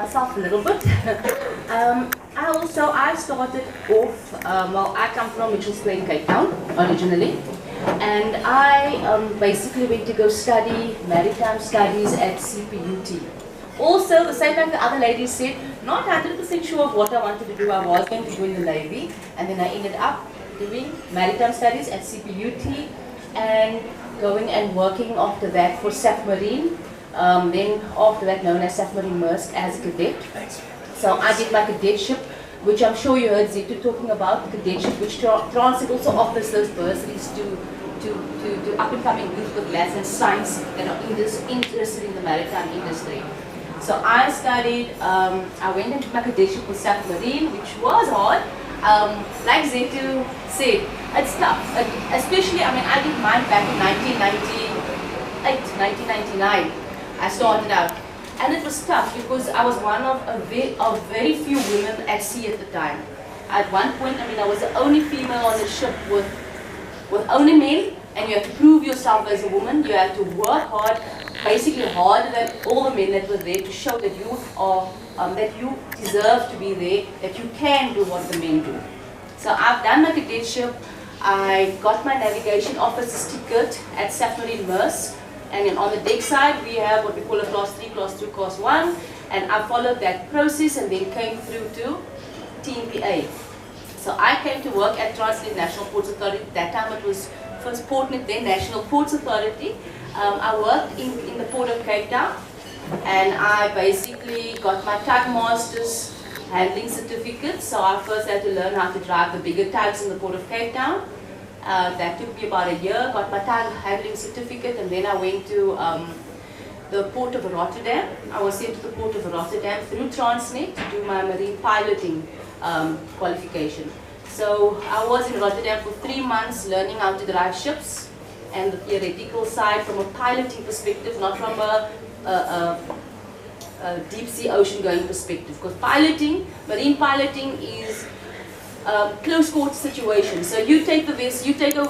myself a little bit. I started off, well, I come from Mitchells Plain, Cape Town, originally. And I basically went to go study maritime studies at CPUT. Also, the same like the other ladies said, not 100% sure of what I wanted to do. I was going to join the Navy, and then I ended up doing maritime studies at CPUT and going and working after that for SAF Marine. Then after that known as SAF Marine Maersk as a cadet. So I did my cadetship, which I'm sure you heard Zito talking about, the cadetship, which Transit also offers those bursaries to up-and-coming youth with maths and science that are interested in the maritime industry. So I studied, I went into my cadetship with SAF Marine, which was hard. Like Zito said, it's tough. Especially, I mean, I did mine back in 1999. I started out. And it was tough because I was one of very few women at sea at the time. At one point, I mean, I was the only female on the ship with only men, and you have to prove yourself as a woman. You have to work hard, basically harder than all the men that were there, to show that you are, that you deserve to be there, that you can do what the men do. So I've done my cadetship. I got my navigation officer's ticket at SAF Marine Maersk. And then on the deck side, we have what we call a Class 3, Class 2, Class 1. And I followed that process and then came through to TMPA. So I came to work at Transnet National Ports Authority. At that time it was first Portnet, then National Ports Authority. I worked in the Port of Cape Town. And I basically got my tug master's handling certificate. So I first had to learn how to drive the bigger tugs in the Port of Cape Town. That took me about a year, got my tug handling certificate, and then I went to the Port of Rotterdam. I was sent to the Port of Rotterdam through Transnet to do my marine piloting qualification. So I was in Rotterdam for 3 months learning how to drive ships and the theoretical side from a piloting perspective, not from a deep sea ocean going perspective. Because piloting, marine piloting is close quarter situation. So you take the vessel, you take over